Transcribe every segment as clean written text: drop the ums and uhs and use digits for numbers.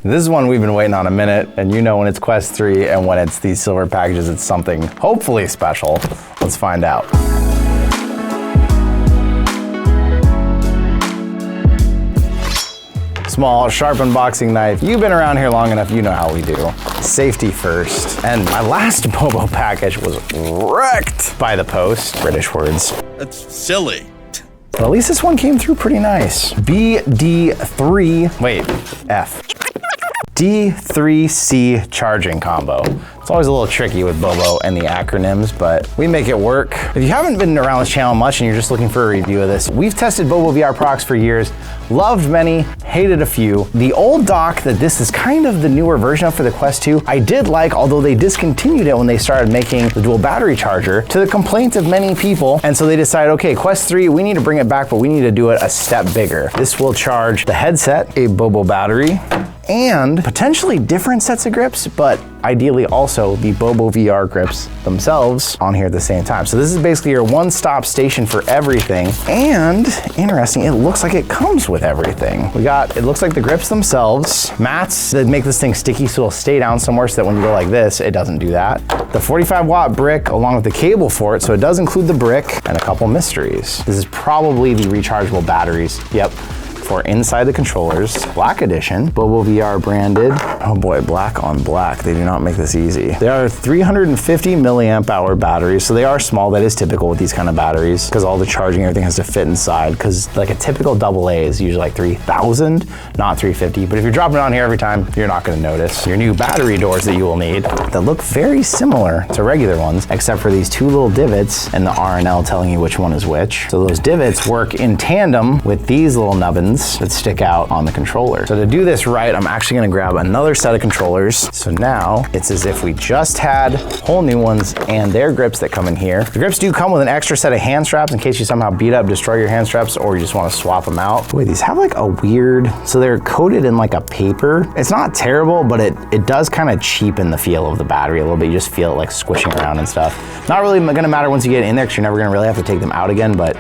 This is one we've been waiting on a minute, and you know when it's Quest 3 and when it's these silver packages, it's something hopefully special. Let's find out. Small, sharp unboxing knife. You've been around here long enough, you know how we do. Safety first. And my last Bobo package was wrecked by the post. British words. That's silly. But at least this one came through pretty nice. BD3, wait, F. D3C charging combo. It's always a little tricky with Bobo and the acronyms, but we make it work. If you haven't been around this channel much and you're just looking for a review of this, we've tested BoboVR products for years, loved many, hated a few. The old dock that this is kind of the newer version of for the Quest 2, I did like, although they discontinued it when they started making the dual battery charger, to the complaint of many people. And so they decided, okay, Quest 3, we need to bring it back, but we need to do it a step bigger. This will charge the headset, a Bobo battery, and potentially different sets of grips, but ideally also the BoboVR grips themselves on here at the same time. So this is basically your one-stop station for everything. And interesting, it looks like it comes with everything. It looks like the grips themselves, mats that make this thing sticky so it'll stay down somewhere so that when you go like this, it doesn't do that. The 45-watt brick along with the cable for it, so it does include the brick, and a couple mysteries. This is probably the rechargeable batteries. Yep. For inside the controllers. Black edition, BoboVR branded. Oh boy, black on black. They do not make this easy. They are 350 milliamp hour batteries, so they are small. That is typical with these kind of batteries because all the charging, everything has to fit inside, because like a typical AA is usually like 3,000, not 350. But if you're dropping it on here every time, you're not gonna notice. Your new battery doors that you will need that look very similar to regular ones, except for these two little divots and the RNL telling you which one is which. So those divots work in tandem with these little nubbins that stick out on the controller. So to do this right, I'm actually gonna grab another set of controllers. So now it's as if we just had whole new ones and their grips that come in here. The grips do come with an extra set of hand straps in case you somehow beat up, destroy your hand straps, or you just wanna swap them out. Boy, these have like a weird, so they're coated in like a paper. It's not terrible, but it does kind of cheapen the feel of the battery a little bit. You just feel it like squishing around and stuff. Not really gonna matter once you get in there because you're never gonna really have to take them out again, but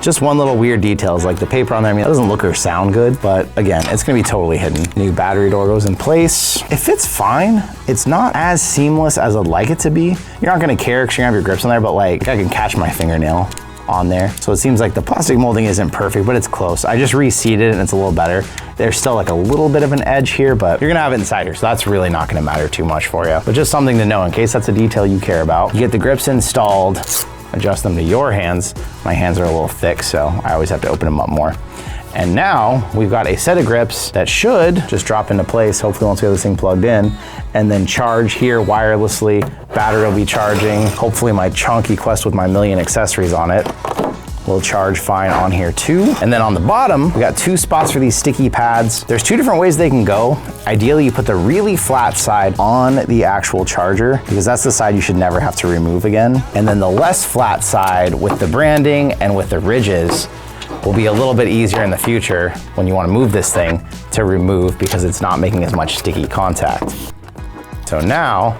just one little weird detail is like the paper on there, I mean, it doesn't look or sound good, but again, it's gonna be totally hidden. New battery door goes in place. It fits fine. It's not as seamless as I'd like it to be. You're not gonna care because you're gonna have your grips on there, but like I can catch my fingernail on there. So it seems like the plastic molding isn't perfect, but it's close. I just reseated it and it's a little better. There's still like a little bit of an edge here, but you're gonna have it inside here, so that's really not gonna matter too much for you. But just something to know in case that's a detail you care about. You get the grips installed, adjust them to your hands. My hands are a little thick, so I always have to open them up more. And now we've got a set of grips that should just drop into place, hopefully once we have this thing plugged in, and then charge here wirelessly. Battery will be charging. Hopefully my chunky Quest with my million accessories on it will charge fine on here too. And then on the bottom, we got two spots for these sticky pads. There's two different ways they can go. Ideally, you put the really flat side on the actual charger because that's the side you should never have to remove again. And then the less flat side with the branding and with the ridges will be a little bit easier in the future when you want to move this thing to remove because it's not making as much sticky contact. So now,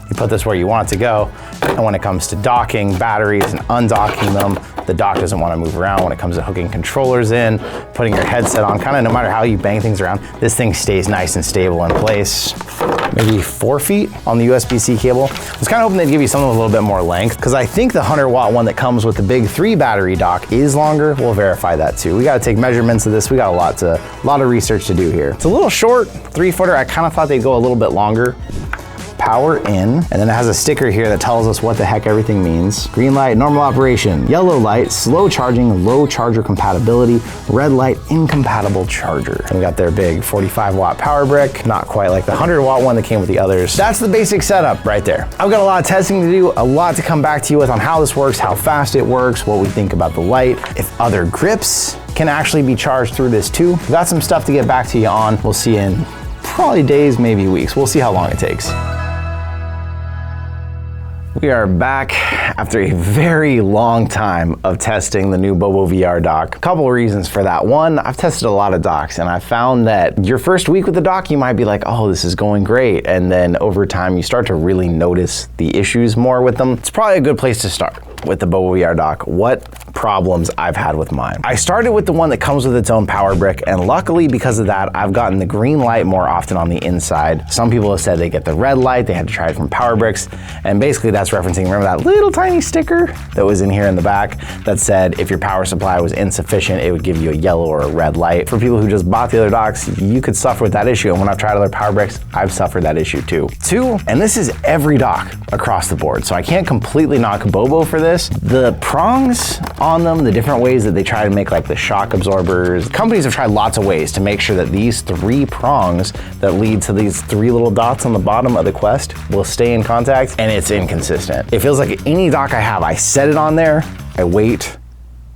you put this where you want it to go, and when it comes to docking batteries and undocking them, the dock doesn't want to move around. When it comes to hooking controllers in, putting your headset on, kind of no matter how you bang things around, this thing stays nice and stable in place. Maybe 4 feet on the USB-C cable. I was kind of hoping they'd give you something with a little bit more length, because I think the 100-watt one that comes with the big 3 battery dock is longer. We'll verify that too. We got to take measurements of this. We got a lot of research to do here. It's a little short, 3-footer. I kind of thought they'd go a little bit longer. Power in, and then it has a sticker here that tells us what the heck everything means. Green light, normal operation. Yellow light, slow charging, low charger compatibility. Red light, incompatible charger. And we got their big 45-watt power brick, not quite like the 100-watt one that came with the others. That's the basic setup right there. I've got a lot of testing to do, a lot to come back to you with on how this works, how fast it works, what we think about the light, if other grips can actually be charged through this too. We've got some stuff to get back to you on. We'll see you in probably days, maybe weeks. We'll see how long it takes. We are back after a very long time of testing the new BoboVR dock. A couple of reasons for that. One, I've tested a lot of docks and I found that your first week with the dock, you might be like, oh, this is going great. And then over time, you start to really notice the issues more with them. It's probably a good place to start with the BoboVR dock. What problems I've had with mine. I started with the one that comes with its own power brick, and luckily because of that, I've gotten the green light more often on the inside. Some people have said they get the red light, they had to try it from power bricks, and basically that's referencing, remember that little tiny sticker that was in here in the back that said if your power supply was insufficient, it would give you a yellow or a red light. For people who just bought the other docks, you could suffer with that issue, and when I've tried other power bricks, I've suffered that issue too. Two, and this is every dock across the board, so I can't completely knock Bobo for this. The prongs on them, the different ways that they try to make like the shock absorbers, companies have tried lots of ways to make sure that these 3 prongs that lead to these 3 little dots on the bottom of the Quest will stay in contact, and it's inconsistent. It feels like any dock I have, I set it on there, I wait,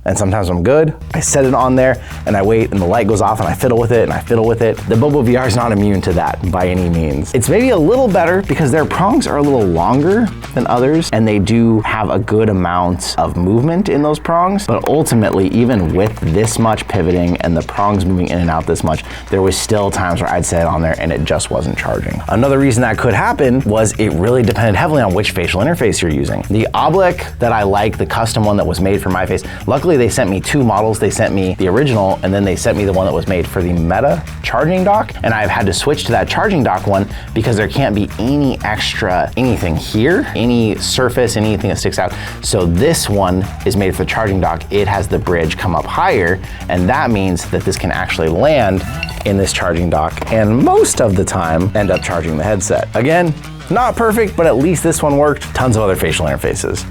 and sometimes I'm good. I set it on there and I wait and the light goes off and I fiddle with it and I fiddle with it. The BoboVR is not immune to that by any means. It's maybe a little better because their prongs are a little longer than others and they do have a good amount of movement in those prongs, but ultimately even with this much pivoting and the prongs moving in and out this much, there was still times where I'd set it on there and it just wasn't charging. Another reason that could happen was it really depended heavily on which facial interface you're using. The Oblique that I like, the custom one that was made for my face, luckily they sent me 2 models. They sent me the original and then they sent me the one that was made for the Meta charging dock. And I've had to switch to that charging dock one because there can't be any extra anything here, any surface, anything that sticks out. So this one is made for the charging dock. It has the bridge come up higher, and that means that this can actually land in this charging dock and most of the time end up charging the headset. Again, not perfect, but at least this one worked. Tons of other facial interfaces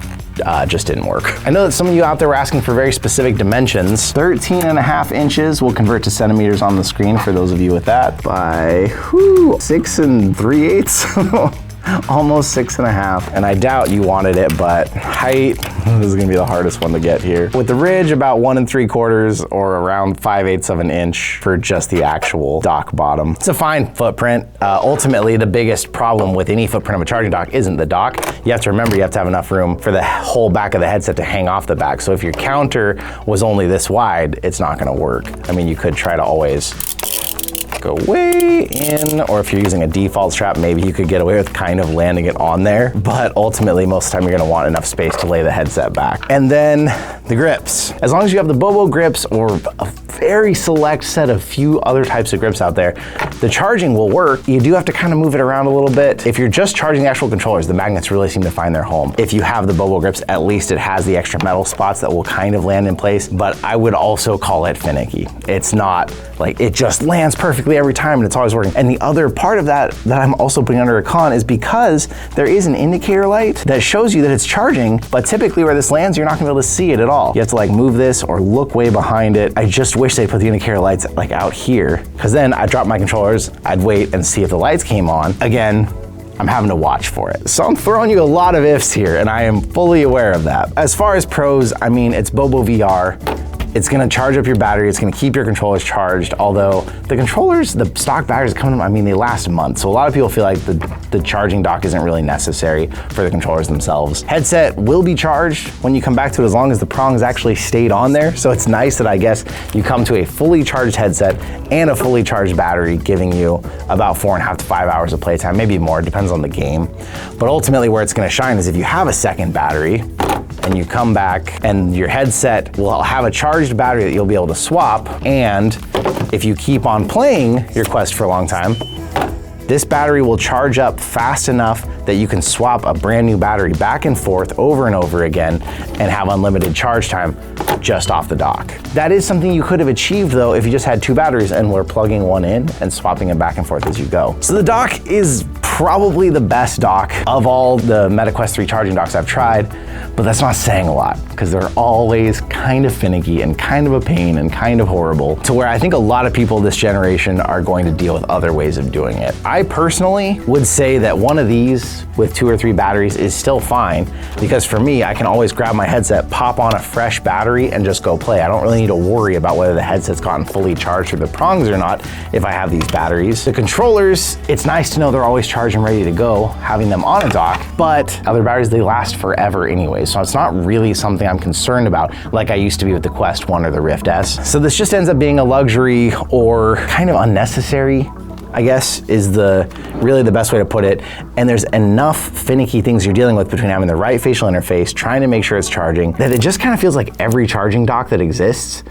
just didn't work. I know that some of you out there were asking for very specific dimensions. 13.5 inches will convert to centimeters on the screen for those of you with that by 6 3/8. Almost 6.5, and I doubt you wanted it, but height, this is gonna be the hardest one to get here. With the ridge, about 1 3/4 or around 5/8 of an inch for just the actual dock bottom. It's a fine footprint. Ultimately, the biggest problem with any footprint of a charging dock isn't the dock. You have to remember you have to have enough room for the whole back of the headset to hang off the back. So if your counter was only this wide, it's not gonna work. I mean, you could try to always go way in, or if you're using a default strap, maybe you could get away with kind of landing it on there, but ultimately most of the time you're gonna want enough space to lay the headset back. And then the grips. As long as you have the Bobo grips or a very select set of few other types of grips out there, the charging will work. You do have to kind of move it around a little bit. If you're just charging the actual controllers, the magnets really seem to find their home. If you have the Bobo grips, at least it has the extra metal spots that will kind of land in place, but I would also call it finicky. It's not like it just lands perfectly every time and it's always working. And the other part of that I'm also putting under a con is because there is an indicator light that shows you that it's charging, but typically where this lands, you're not gonna be able to see it at all. You have to like move this or look way behind it. I just wish they put the indicator lights like out here, because then I'd drop my controllers, I'd wait and see if the lights came on. Again, I'm having to watch for it. So I'm throwing you a lot of ifs here, and I am fully aware of that. As far as pros, I mean, it's BoboVR. It's gonna charge up your battery, it's gonna keep your controllers charged, although the controllers, the stock batteries come in, I mean, they last months. So a lot of people feel like the charging dock isn't really necessary for the controllers themselves. Headset will be charged when you come back to it as long as the prongs actually stayed on there. So it's nice that I guess you come to a fully charged headset and a fully charged battery, giving you about 4.5 to 5 hours of playtime, maybe more, it depends on the game. But ultimately where it's gonna shine is if you have a second battery, and you come back and your headset will have a charged battery that you'll be able to swap. And if you keep on playing your Quest for a long time, this battery will charge up fast enough that you can swap a brand new battery back and forth over and over again and have unlimited charge time just off the dock. That is something you could have achieved though if you just had 2 batteries and were plugging one in and swapping it back and forth as you go. So the dock is probably the best dock of all the Meta Quest 3 charging docks I've tried, but that's not saying a lot because they're always kind of finicky and kind of a pain and kind of horrible, to where I think a lot of people this generation are going to deal with other ways of doing it. I personally would say that one of these with 2 or 3 batteries is still fine, because for me, I can always grab my headset, pop on a fresh battery and just go play. I don't really need to worry about whether the headset's gotten fully charged through the prongs or not if I have these batteries. The controllers, it's nice to know they're always charged and ready to go, having them on a dock, but other batteries, they last forever anyway, so it's not really something I'm concerned about like I used to be with the Quest 1 or the Rift S. So this just ends up being a luxury or kind of unnecessary I guess, is really the best way to put it. And there's enough finicky things you're dealing with between having the right facial interface, trying to make sure it's charging, that it just kind of feels like every charging dock that exists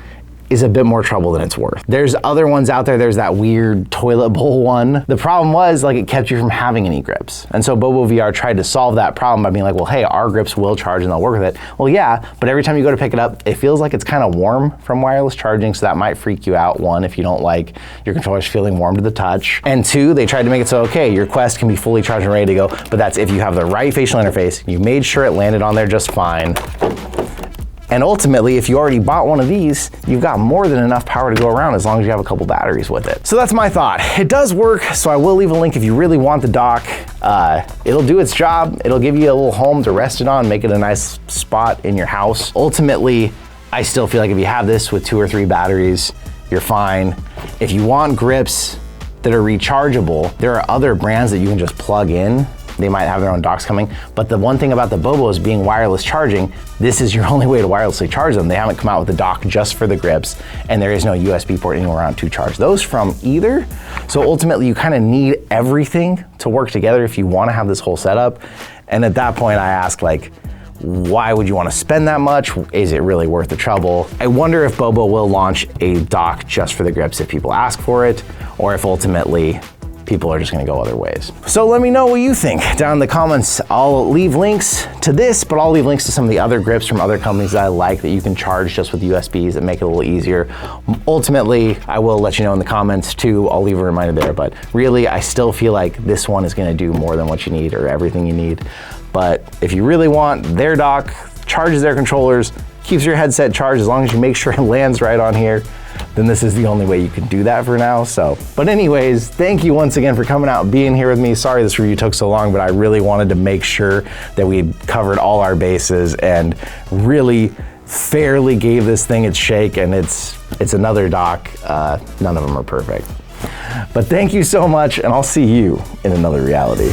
is a bit more trouble than it's worth. There's other ones out there. There's that weird toilet bowl one. The problem was, like, it kept you from having any grips. And so BoboVR tried to solve that problem by being like, well, hey, our grips will charge and they'll work with it. Well, yeah, but every time you go to pick it up, it feels like it's kind of warm from wireless charging, so that might freak you out. One, if you don't like your controllers feeling warm to the touch. And two, they tried to make it so, okay, your Quest can be fully charged and ready to go, but that's if you have the right facial interface, you made sure it landed on there just fine. And ultimately, if you already bought one of these, you've got more than enough power to go around as long as you have a couple batteries with it. So that's my thought. It does work, so I will leave a link if you really want the dock. It'll do its job. It'll give you a little home to rest it on, make it a nice spot in your house. Ultimately, I still feel like if you have this with 2 or 3 batteries, you're fine. If you want grips that are rechargeable, there are other brands that you can just plug in. They might have their own docks coming, but the one thing about the Bobos being wireless charging, this is your only way to wirelessly charge them. They haven't come out with a dock just for the grips, and there is no USB port anywhere around to charge those from either. So ultimately, you kind of need everything to work together if you want to have this whole setup. And at that point, I ask, like, why would you want to spend that much? Is it really worth the trouble? I wonder if Bobo will launch a dock just for the grips if people ask for it, or if ultimately people are just gonna go other ways. So let me know what you think down in the comments. I'll leave links to this, but I'll leave links to some of the other grips from other companies that I like that you can charge just with USBs that make it a little easier. Ultimately, I will let you know in the comments too. I'll leave a reminder there, but really, I still feel like this one is gonna do more than what you need or everything you need. But if you really want their dock, charges their controllers, keeps your headset charged as long as you make sure it lands right on here, then this is the only way you can do that for now. So, but anyways, thank you once again for coming out and being here with me. Sorry this review took so long, but I really wanted to make sure that we covered all our bases and really fairly gave this thing its shake, and it's another dock. None of them are perfect. But thank you so much, and I'll see you in another reality.